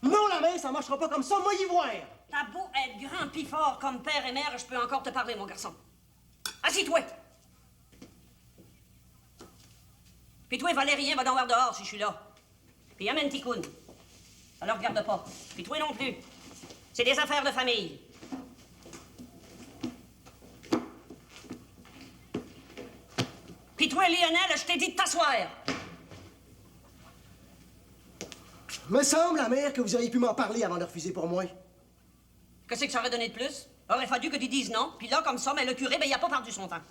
Non, la mère, ça marchera pas comme ça, moi y voir. T'as beau être grand pis fort comme père et mère, je peux encore te parler, mon garçon. Assis-toi. Puis toi, Valérien, va donc voir dehors si je suis là. Puis amène Ticoune. Alors regarde pas. Puis toi non plus. C'est des affaires de famille. Puis toi, Lionel, je t'ai dit de t'asseoir. Me semble, la mère, que vous auriez pu m'en parler avant de refuser pour moi. Qu'est-ce que ça aurait donné de plus? Aurait fallu que tu dises non. Puis là, comme ça, mais le curé, ben, il a pas perdu son temps.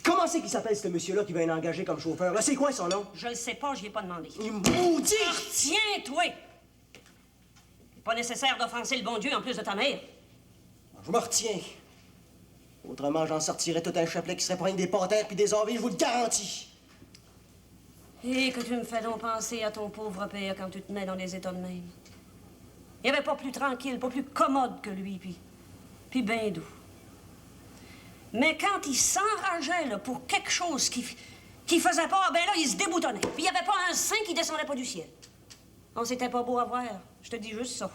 Comment c'est qu'il s'appelle, ce monsieur-là, qui va l'engager comme chauffeur? Là, c'est quoi son nom? Je le sais pas, je lui ai pas demandé. Il maudit! Retiens-toi! Pas nécessaire d'offenser le bon Dieu en plus de ta mère. Je me retiens. Autrement, j'en sortirais tout un chapelet qui serait pour rien des patères puis des envies, je vous le garantis. Et que tu me fais donc penser à ton pauvre père quand tu te mets dans les états de même. Il n'y avait pas plus tranquille, pas plus commode que lui, puis ben doux. Mais quand il s'enrageait là, pour quelque chose qui faisait pas, ben là, il se déboutonnait. Puis il n'y avait pas un sein qui descendait pas du ciel. Non, c'était pas beau à voir. Je te dis juste ça.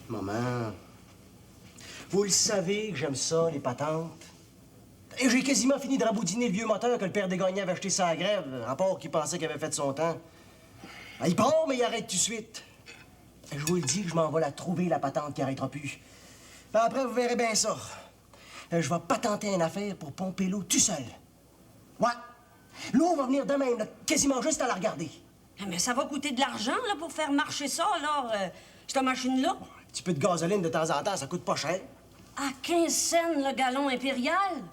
Maman, vous le savez que j'aime ça, les patentes. Et j'ai quasiment fini de raboudiner le vieux moteur que le père des gagnants avait acheté sa grève, à part qu'il pensait qu'il avait fait son temps. Ben, il part, mais il arrête tout de suite. Et je vous le dis que je m'en vais la trouver, la patente qui arrêtera plus. Ben, après, vous verrez bien ça. Je vais patenter une affaire pour pomper l'eau tout seul. Ouais. L'eau va venir de même, là, quasiment juste à la regarder. Mais ça va coûter de l'argent, là, pour faire marcher ça, là, cette machine-là. Un petit peu de gasoline de temps en temps, ça coûte pas cher. À 15 cents le gallon impérial?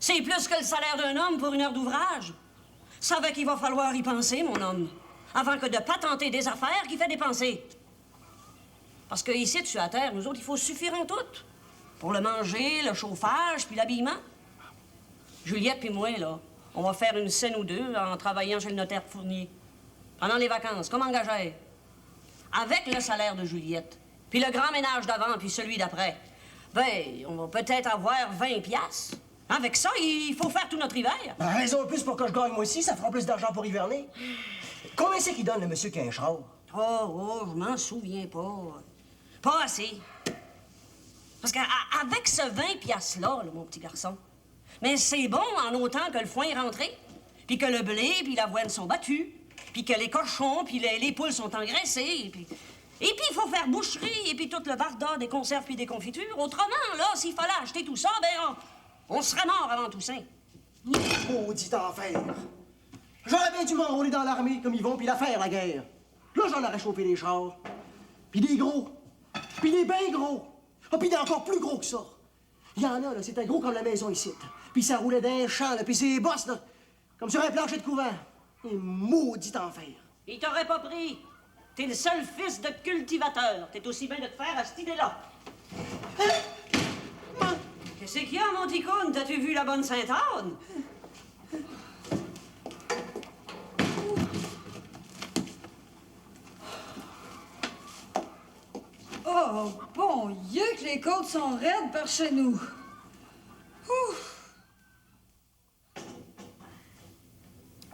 C'est plus que le salaire d'un homme pour une heure d'ouvrage. Ça va qu'il va falloir y penser, mon homme, avant que de patenter des affaires qui fait dépenser. Parce que ici, dessus à terre, nous autres, il faut suffire en tout. Pour le manger, le chauffage, puis l'habillement. Juliette puis moi, là, on va faire une scène ou deux en travaillant chez le notaire Fournier. Pendant les vacances, comme engagé. Avec le salaire de Juliette, puis le grand ménage d'avant, puis celui d'après, ben, on va peut-être avoir 20 piastres. Avec ça, il faut faire tout notre hiver. Ben, raison de plus pour que je gagne moi aussi, ça fera plus d'argent pour hiverner. Combien c'est qu'il donne, le monsieur qui a un char? Oh, je m'en souviens pas. Pas assez. Parce qu'avec ce 20 piastres-là, mon petit garçon, mais c'est bon en autant que le foin est rentré, puis que le blé puis l'avoine sont battus, puis que les cochons puis les poules sont engraissées, et puis il faut faire boucherie, et puis tout le barda des conserves puis des confitures. Autrement, là, s'il fallait acheter tout ça, ben, on serait mort avant Toussaint. Maudit enfer! J'aurais bien dû m'enrôler dans l'armée, comme ils vont, puis la faire, la guerre. Là, j'en aurais chauffé des chars. Puis des gros. Puis des bien gros. Ah, puis des encore plus gros que ça. Il y en a, là, c'était gros comme la maison ici. Puis ça roulait dans un champ, là, puis c'est bosses, là, comme sur un plancher de couvent. Et maudit enfer. Il t'aurait pas pris. T'es le seul fils de cultivateur. T'es aussi bien de te faire à cette idée-là. Qu'est-ce qu'il y a, mon ticoune? T'as-tu vu la bonne Sainte-Anne? Oh, bon Dieu, que les côtes sont raides par chez nous. Ouf.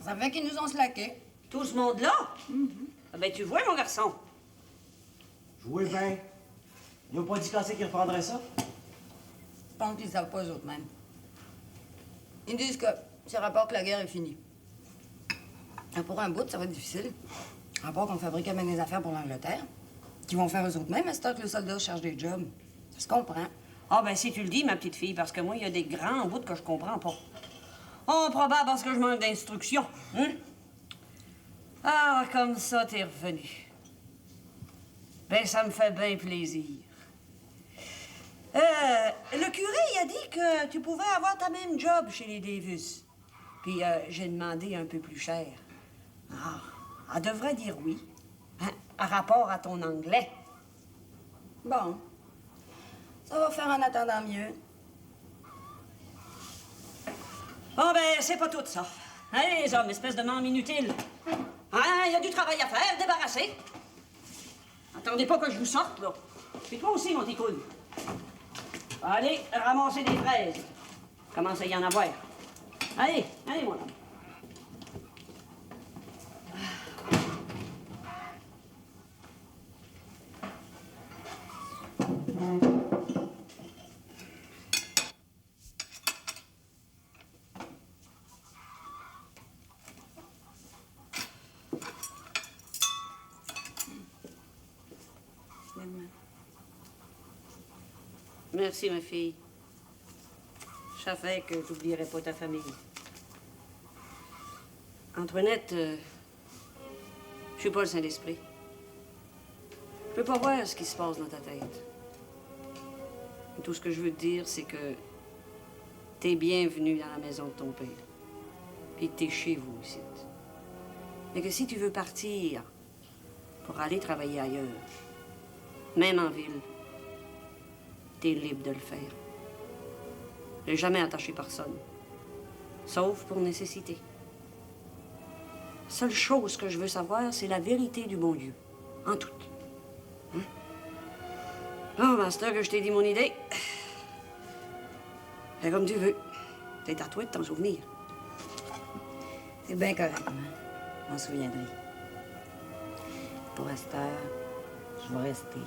Ça fait qu'ils nous ont slaqué. Tout ce monde-là? Ah ben, tu vois, mon garçon. Jouez bien. Ils n'ont pas dit quand c'est qu'ils reprendraient ça? Je pense qu'ils savent pas eux autres même. Ils disent que c'est rapport que la guerre est finie. Pour un bout, ça va être difficile. Rapport qu'on fabriquait même des affaires pour l'Angleterre, qui vont faire eux autres même, à ce temps que le soldat cherche des jobs. Ça se comprend. Ah ben, si tu le dis, ma petite fille, parce que moi, il y a des grands bouts que je comprends pas. Oh, probable parce que je manque d'instruction. Hein? Ah, comme ça, t'es revenu. Ben, ça me fait bien plaisir. Le curé, il a dit que tu pouvais avoir ta même job chez les Davis. Puis j'ai demandé un peu plus cher. Ah, elle devrait dire oui. Hein, à rapport à ton anglais. Bon. Ça va faire en attendant mieux. Bon, ben, c'est pas tout ça. Allez, les hommes, espèce de membre inutile. Ah, il y a du travail à faire, débarrassez. Attendez pas que je vous sorte, là. Puis toi aussi, mon ticoune. Allez, ramasser des fraises. Commence à y en avoir. Allez, allez, mon homme. Merci, ma fille. Je savais que t'oublierais pas ta famille. Antoinette, je suis pas le Saint-Esprit. Je peux pas voir ce qui se passe dans ta tête. Tout ce que je veux te dire, c'est que t'es bienvenue dans la maison de ton père. Puis que t'es chez vous ici. Mais que si tu veux partir pour aller travailler ailleurs, même en ville, t'es libre de le faire. J'ai jamais attaché personne, sauf pour nécessité. Seule chose que je veux savoir, c'est la vérité du bon Dieu, en tout. Hein? Bon, ben, c'est là que je t'ai dit mon idée. Fais comme tu veux. C'est à toi de t'en souvenir. C'est bien correct, maman. Je m'en souviendrai. Pour cette heure, je vais rester.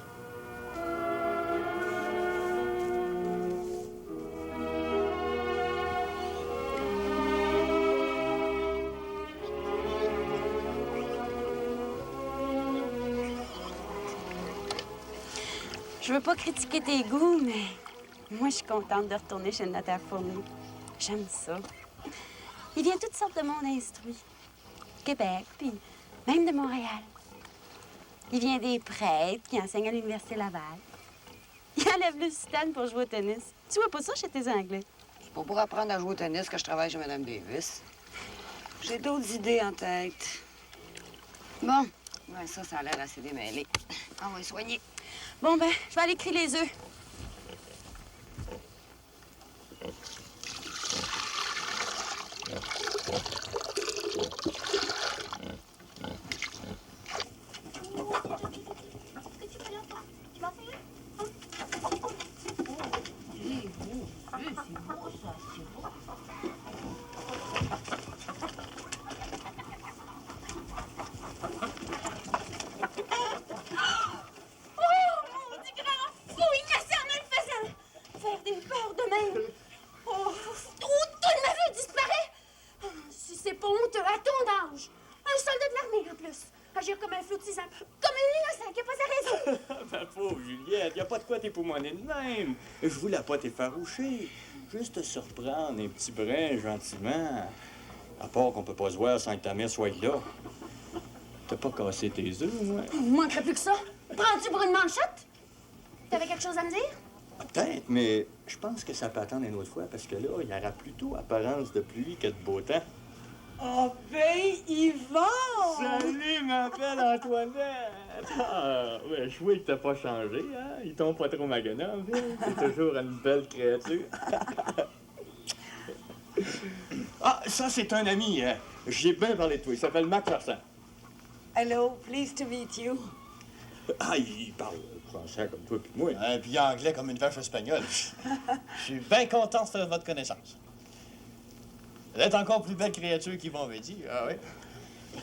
Je veux pas critiquer tes goûts, mais moi, je suis contente de retourner chez le notaire Fournier. J'aime ça. Il vient toutes sortes de monde instruit. Québec, puis même de Montréal. Il vient des prêtres qui enseignent à l'Université Laval. Il enlève le Lusitane pour jouer au tennis. Tu vois pas ça chez tes Anglais? C'est pas pour apprendre à jouer au tennis que je travaille chez Mme Davis. J'ai d'autres idées en tête. Bon, ouais, ça a l'air assez démêlé. On va soigner. Bon, ben, je vais aller crier les œufs. Époumoner de même. Je voulais pas t'effaroucher. Juste te surprendre un petit brin, gentiment. À part qu'on peut pas se voir sans que ta mère soit là. T'as pas cassé tes œufs, moi? Il me manquerait plus que ça. Prends-tu pour une manchette? T'avais quelque chose à me dire? Peut-être, mais je pense que ça peut attendre une autre fois, parce que là, il y aura plutôt apparence de pluie que de beau temps. Oh, ben, Yvon! Salut, ma belle Antoinette! Ah, ben, je vois que t'as pas changé, hein? Ils t'ont pas trop magané, en ville. T'es toujours une belle créature. Ah, ça, c'est un ami, hein? J'ai bien parlé de toi. Il s'appelle Macpherson. Hello, pleased to meet you. Ah, il parle français comme toi puis moi. Puis anglais comme une vache espagnole. Je suis bien content de faire votre connaissance. Vous êtes encore plus belle créature qu'Yvon veut dire. Ah oui?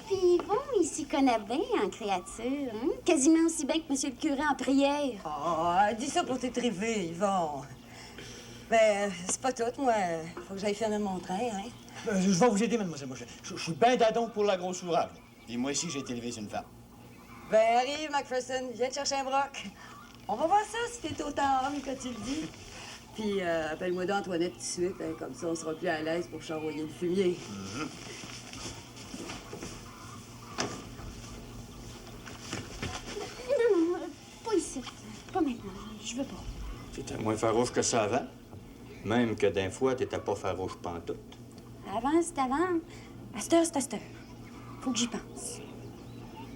Puis Yvon, il s'y connaît bien en créature, hein? Quasiment aussi bien que monsieur le curé en prière. Oh, dis ça pour t'étriver, Yvon. Ben, c'est pas tout, moi. Faut que j'aille finir mon train, hein. Je vais vous aider, mademoiselle. Moi, je suis bien dadon pour la grosse ouvrage. Et moi aussi, j'ai été élevé sur une femme. Ben, arrive, Macpherson. Viens te chercher un broc. On va voir ça si t'es autant homme que tu le dis. Puis, appelle-moi d'Antoinette tout de suite, hein, comme ça on sera plus à l'aise pour s'envoyer le fumier. Non, pas ici. Pas maintenant. Je veux pas. T'étais moins farouche que ça avant. Même que d'un fois, t'étais pas farouche pantoute. Avant, c'est avant. À cette heure, c'est à cette heure. Faut que j'y pense.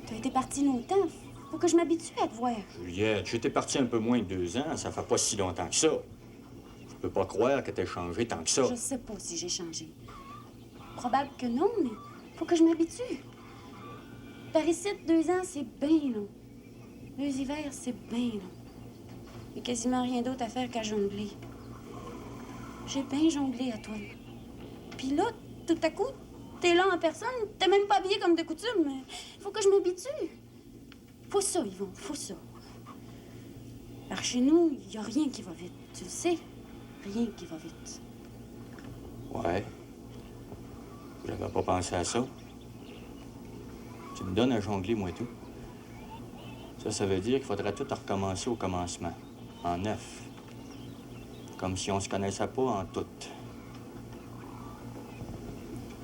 T'as été parti longtemps. Faut que je m'habitue à te voir. Juliette, j'étais parti un peu moins de 2 ans. Ça fait pas si longtemps que ça. Je peux pas croire que t'aies changé tant que ça. Je sais pas si j'ai changé. Probable que non, mais faut que je m'habitue. Par ici, 2 ans, c'est bien long. 2 hivers, c'est bien long. Il y a quasiment rien d'autre à faire qu'à jongler. J'ai bien jonglé à toi. Puis là, tout à coup, t'es là en personne, t'es même pas habillé comme de coutume. Mais faut que je m'habitue. Faut ça, Yvon, faut ça. Par chez nous, il y a rien qui va vite, tu le sais. Rien qui va vite. Ouais. J'avais pas pensé à ça. Tu me donnes à jongler, moi, tout. Ça veut dire qu'il faudrait tout recommencer au commencement. En neuf. Comme si on se connaissait pas en tout.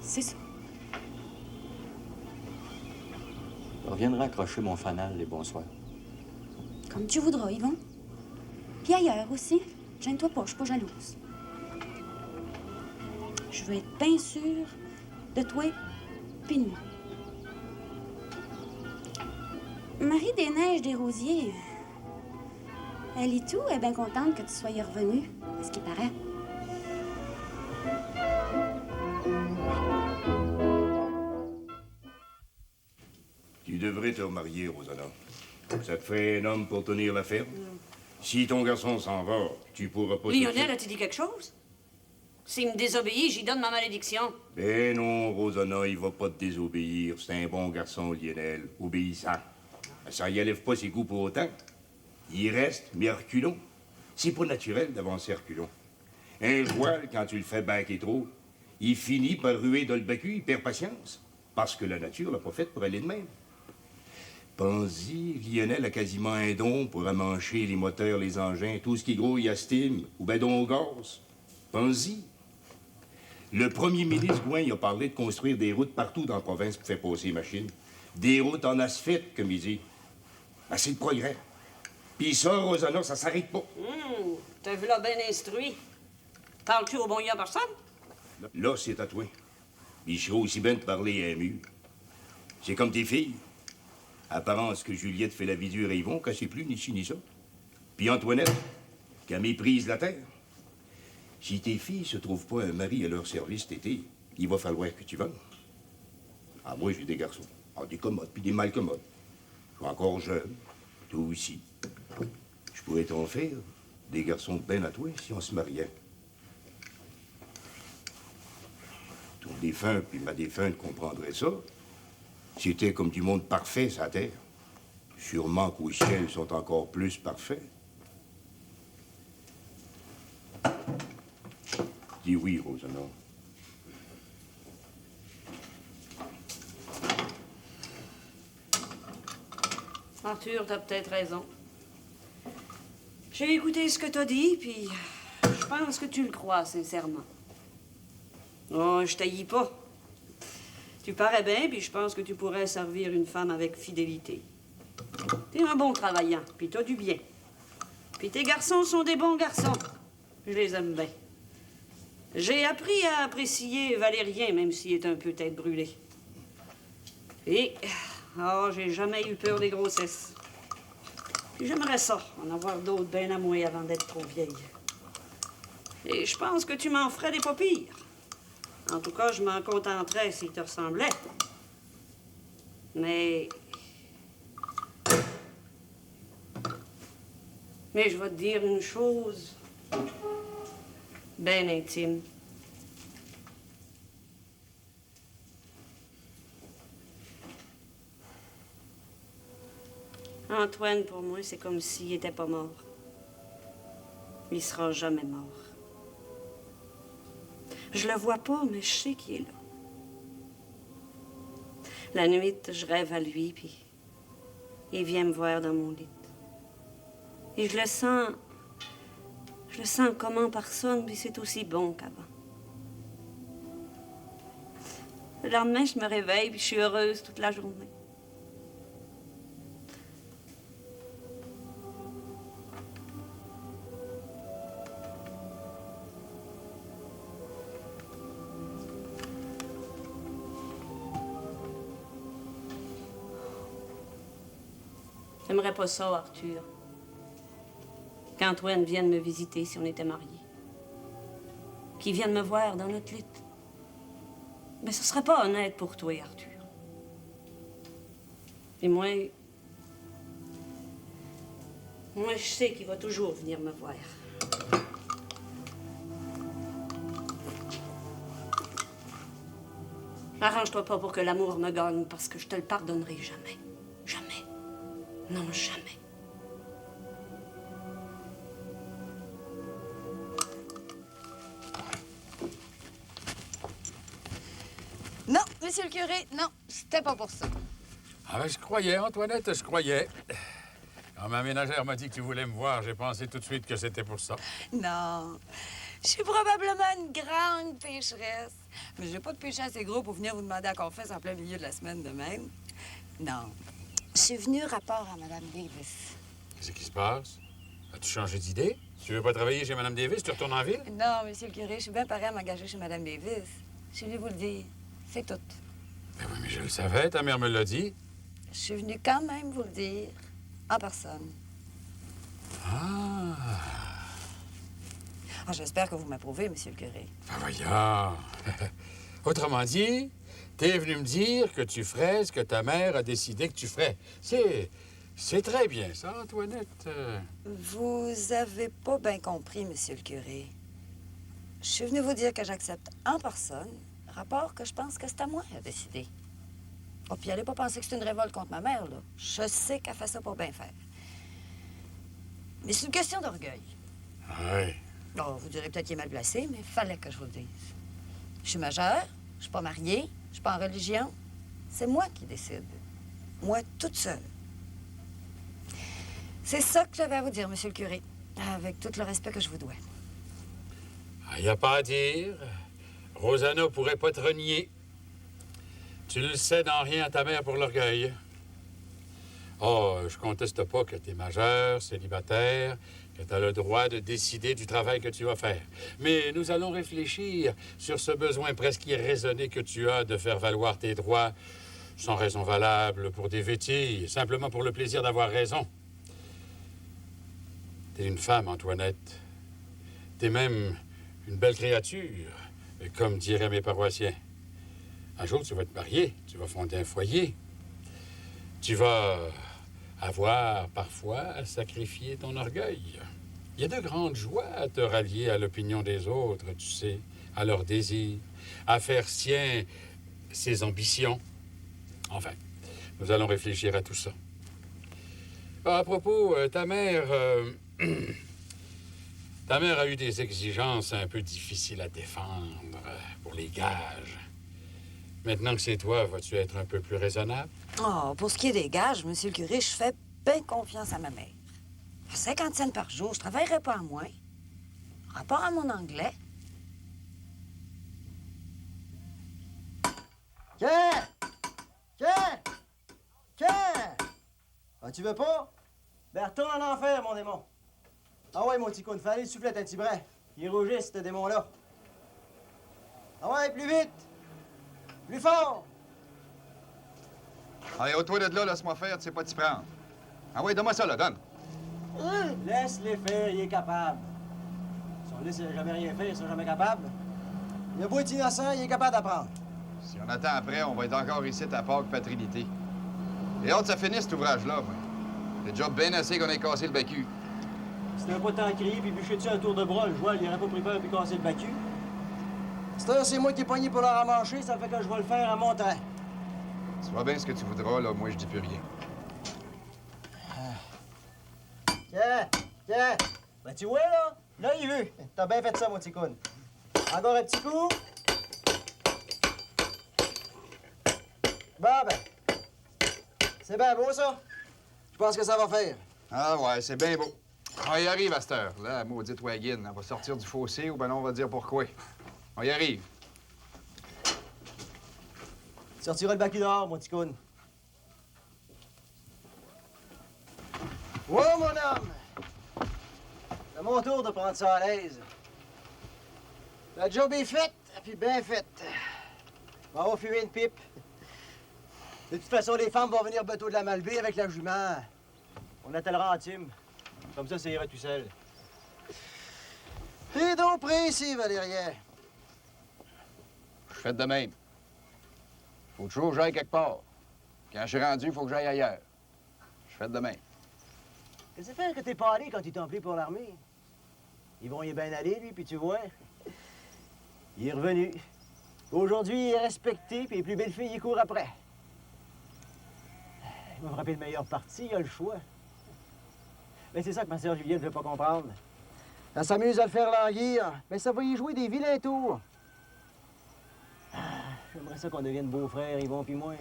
C'est ça. Je reviendrai accrocher mon fanal les bonsoirs. Comme tu voudras, Yvon. Puis ailleurs aussi. Gêne-toi pas, je suis pas jalouse. Je veux être bien sûre de toi puis de moi. Marie des Neiges des Rosiers, elle est tout, elle est bien contente que tu sois revenue, à ce qui paraît. Tu devrais te remarier, Rosanna. Ça te fait un homme pour tenir la ferme. Si ton garçon s'en va, tu pourras pas... Lionel, as-tu dit quelque chose? S'il me désobéit, j'y donne ma malédiction. Ben non, Rosanna, il va pas te désobéir. C'est un bon garçon, Lionel, obéissant. Ça y enlève pas ses goûts pour autant. Il reste, mais à reculons. C'est pas naturel d'avancer à reculons. Un joual, quand tu le fais baquer trop, il finit par ruer dans le bacu, il perd patience. Parce que la nature l'a pas faite pour aller de même. Pense-y, Lionel a quasiment un don pour amancher les moteurs, les engins, tout ce qui grouille à steam ou ben donc au gaz. Pense-y. Le premier ministre Gouin il a parlé de construire des routes partout dans la province pour faire passer les machines. Des routes en asphalte, comme il dit. Ben, c'est le progrès. Puis ça, Rosanna, ça s'arrête pas. T'as vu là bien instruit. Parles-tu au bon gars personne? Là, c'est à toi. Il serait aussi bien de parler à un mur. C'est comme tes filles. Apparence que Juliette fait la vie dure à Yvon, qu'elle sait plus ni ci ni ça. Puis Antoinette, qu'elle méprise la terre. Si tes filles se trouvent pas un mari à leur service cet été, il va falloir que tu vendes. Ah, moi, j'ai des garçons. Ah, des commodes, puis des mal commodes. Je suis encore jeune, toi aussi. Je pourrais t'en faire des garçons ben à toi si on se mariait. Ton défunt puis ma défunte comprendrait ça. C'était comme du monde parfait, sa terre. Sûrement qu'au ciel, ils sont encore plus parfaits. Dis oui, Rosanna. Arthur, t'as peut-être raison. J'ai écouté ce que t'as dit, puis je pense que tu le crois, sincèrement. Oh, je t'haïs pas. Tu parais bien, puis je pense que tu pourrais servir une femme avec fidélité. T'es un bon travaillant, puis t'as du bien. Puis tes garçons sont des bons garçons. Je les aime bien. J'ai appris à apprécier Valérien, même s'il est un peu tête brûlée. Et, j'ai jamais eu peur des grossesses. Puis j'aimerais ça, en avoir d'autres bien à moi avant d'être trop vieille. Et je pense que tu m'en ferais des pas pires. En tout cas, je m'en contenterais s'il te ressemblait. Mais je vais te dire une chose bien intime. Antoine, pour moi, c'est comme s'il était pas mort. Il sera jamais mort. Je le vois pas, mais je sais qu'il est là. La nuit, je rêve à lui, puis il vient me voir dans mon lit. Et je le sens comme en personne, puis c'est aussi bon qu'avant. Le lendemain, je me réveille, puis je suis heureuse toute la journée. J'aimerais pas ça, Arthur. Qu'Antoine vienne me visiter si on était mariés. Qu'il vienne me voir dans notre lit. Mais ce serait pas honnête pour toi, Arthur. Et moi, je sais qu'il va toujours venir me voir. Arrange-toi pas pour que l'amour me gagne, parce que je te le pardonnerai jamais. Jamais. Non, jamais. Non, monsieur le curé, non, c'était pas pour ça. Ah ben, je croyais, Antoinette, je croyais. Quand ma ménagère m'a dit que tu voulais me voir, j'ai pensé tout de suite que c'était pour ça. Non. Je suis probablement une grande pécheresse. Mais j'ai pas de péché assez gros pour venir vous demander à confesse en plein milieu de la semaine de même. Non. Je suis venue rapport à Mme Davis. Qu'est-ce qui se passe? As-tu changé d'idée? Tu veux pas travailler chez Mme Davis? Tu retournes en ville? Non, monsieur le curé, je suis bien parée à m'engager chez Mme Davis. Je suis venue vous le dire. C'est tout. Ben oui, mais je le savais, ta mère me l'a dit. Je suis venue quand même vous le dire, en personne. Ah! Ah, j'espère que vous m'approuvez, monsieur le curé. Ben voyons. Autrement dit, t'es venu me dire que tu ferais ce que ta mère a décidé que tu ferais. C'est très bien, ça, Antoinette. Vous avez pas bien compris, monsieur le curé. Je suis venue vous dire que j'accepte en personne rapport que je pense que c'est à moi à décider. Oh, puis allez pas penser que c'est une révolte contre ma mère, là. Je sais qu'elle fait ça pour bien faire. Mais c'est une question d'orgueil. Oui. Oh, vous direz peut-être qu'il est mal placé, mais fallait que je vous le dise. Je suis majeure, je suis pas mariée, je suis pas en religion. C'est moi qui décide. Moi, toute seule. C'est ça que j'avais à vous dire, monsieur le curé, avec tout le respect que je vous dois. Il n'y a pas à dire. Rosanna pourrait pas te renier. Tu le sais dans rien à ta mère pour l'orgueil. Oh, je conteste pas que tu es majeur, célibataire, que tu as le droit de décider du travail que tu vas faire. Mais nous allons réfléchir sur ce besoin presque irraisonné que tu as de faire valoir tes droits sans raison valable pour des vétilles, simplement pour le plaisir d'avoir raison. T'es une femme, Antoinette. T'es même une belle créature, comme diraient mes paroissiens. Un jour, tu vas te marier, tu vas fonder un foyer. Tu vas avoir parfois à sacrifier ton orgueil. Il y a de grandes joies à te rallier à l'opinion des autres, tu sais, à leurs désirs, à faire sien ses ambitions. Enfin, nous allons réfléchir à tout ça. À propos, ta mère a eu des exigences un peu difficiles à défendre pour les gages. Maintenant que c'est toi, vas-tu être un peu plus raisonnable? Oh, pour ce qui est des gages, monsieur le curé, je fais bien confiance à ma mère. 50 cents par jour, je travaillerai pas à moins. Rapport à mon anglais. Tiens! Tiens! Tiens! Ah, tu veux pas? Ben, retourne en enfer, mon démon. Ah ouais, mon petit coune, fais aller le soufflette un petit brin. Il rougit, ce démon-là. Ah ouais, plus vite! Plus fort! Allez, au-toi de là, laisse-moi faire, tu sais pas t'y prendre. Ah ouais, donne-moi ça, là, donne. Laisse-les faire, il est capable. Si on laisse jamais rien faire, ils sont jamais capables. Il a beau être innocent, il est capable d'apprendre. Si on attend après, on va être encore ici à Pâques Patrinité. Et hâte, ça finisse, cet ouvrage-là, moi. C'est déjà bien assez qu'on ait cassé le bacu. Si t'avais pas tant crié puis bûché dessus un tour de bras, le joueur, il aurait pas pris peur puis cassé le bacu. C'est moi qui ai pogné pour le ramancher, ça fait que je vais le faire à mon temps. Tu vois bien ce que tu voudras, là, moi, je dis plus rien. Tiens, tiens. Ben, tu vois, là? Là, il veut. T'as bien fait ça, mon petit coune. Encore un petit coup. Bon, ben. C'est bien beau, ça. Je pense que ça va faire. Ah ouais, c'est bien beau. On y arrive à cette heure. Là, la maudite wagon, elle va sortir du fossé ou ben non, on va dire pourquoi. On y arrive. Tu sortiras le bacu dehors, mon petit coune. Wow, mon homme! C'est mon tour de prendre ça à l'aise. La job est faite, puis bien faite. On va fumer une pipe. De toute façon, les femmes vont venir bateau de la Malbaie avec la jument. On attellera en team. Comme ça ira tout seul. T'es donc prêt ici, Valérien? Je fais de même. Faut toujours que j'aille quelque part. Quand je suis rendu, il faut que j'aille ailleurs. Je fais de même. Qu'est-ce que fait que t'es pas allé quand ils t'ont appelé pour l'armée? Ils vont y bien aller, lui, puis tu vois. Il est revenu. Aujourd'hui, il est respecté, puis les plus belles filles, il court après. Il m'a frappé le meilleur parti, il a le choix. Mais c'est ça que ma sœur Juliette ne veut pas comprendre. Elle s'amuse à le faire languir, mais ça va y jouer des vilains tours. J'aimerais ça qu'on devienne beaux-frères, Yvon puis moi.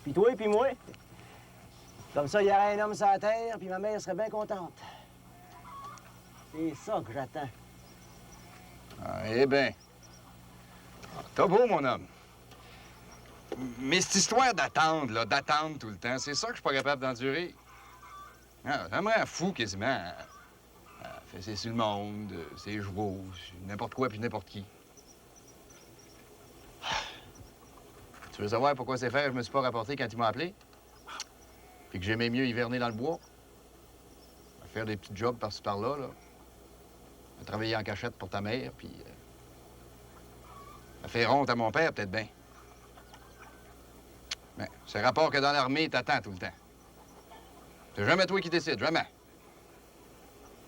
Puis toi puis moi. Comme ça, il y aurait un homme sur la terre, puis ma mère serait bien contente. C'est ça que j'attends. Ah, eh bien. T'as beau, mon homme. Mais cette histoire d'attendre, là, d'attendre tout le temps, c'est ça que je suis pas capable d'endurer. Ah, j'aimerais un fou quasiment. Fesser sur le monde, ses chevaux, n'importe quoi puis n'importe qui. Tu veux savoir pourquoi c'est faire je me suis pas rapporté quand il m'a appelé? Puis que j'aimais mieux hiverner dans le bois? Faire des petits jobs par-ci par-là, là. Travailler en cachette pour ta mère, puis... faire honte à mon père, peut-être bien. Mais c'est rapport que dans l'armée, t'attends tout le temps. C'est jamais toi qui décides, jamais.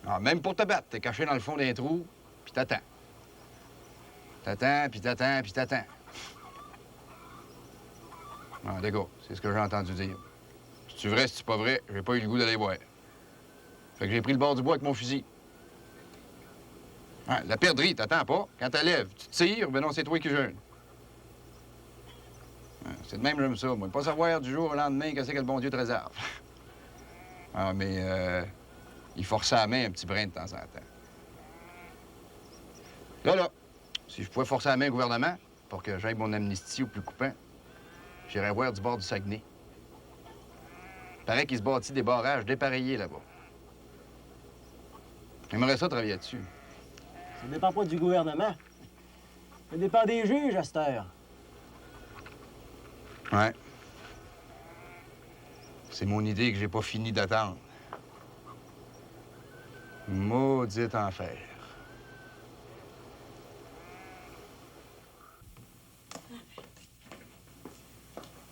Ah, même pour te battre, t'es caché dans le fond d'un trou, puis t'attends. T'attends, puis t'attends, puis t'attends. Ah, d'accord, c'est ce que j'ai entendu dire. Si c'est vrai, si c'est pas vrai, j'ai pas eu le goût d'aller voir. Fait que j'ai pris le bord du bois avec mon fusil. Ah, la perdrix, t'attends pas. Quand elle lève, tu tires, ben non, c'est toi qui jeûnes. Ah, c'est de même, j'aime ça, moi. Pas savoir du jour au lendemain qu'est-ce que le bon Dieu te réserve. Ah, mais il forçait la main un petit brin de temps en temps. Là, si je pouvais forcer la main au gouvernement pour que j'aille mon amnistie aux plus coupants, j'irais voir du bord du Saguenay. Paraît qu'il se bâtit des barrages dépareillés là-bas. J'aimerais ça travailler dessus. Ça dépend pas du gouvernement. Ça dépend des juges à cette heure. Ouais. C'est mon idée que j'ai pas fini d'attendre. Maudit enfer.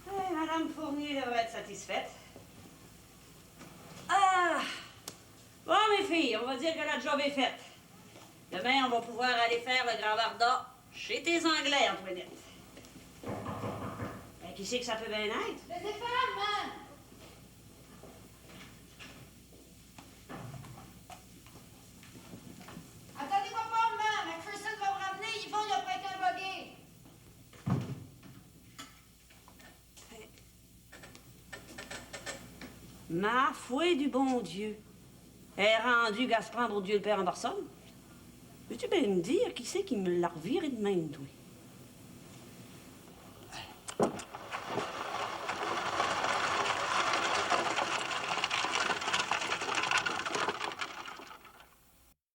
Madame Fournier devrait être satisfaite. Ah! Bon, mes filles, on va dire que la job est faite. Demain, on va pouvoir aller faire le grand barda chez tes Anglais, Antoinette. Ben, qui sait que ça peut bien être? Laissez faire, man! Attendez-moi pas, man! McPherson va me ramener, Yvon, il a prêté un buggy. Ma foi du bon Dieu. Est rendu Gaspard, mon Dieu le Père en personne. Veux-tu bien me dire qui c'est qui me l'a reviré de même, toi?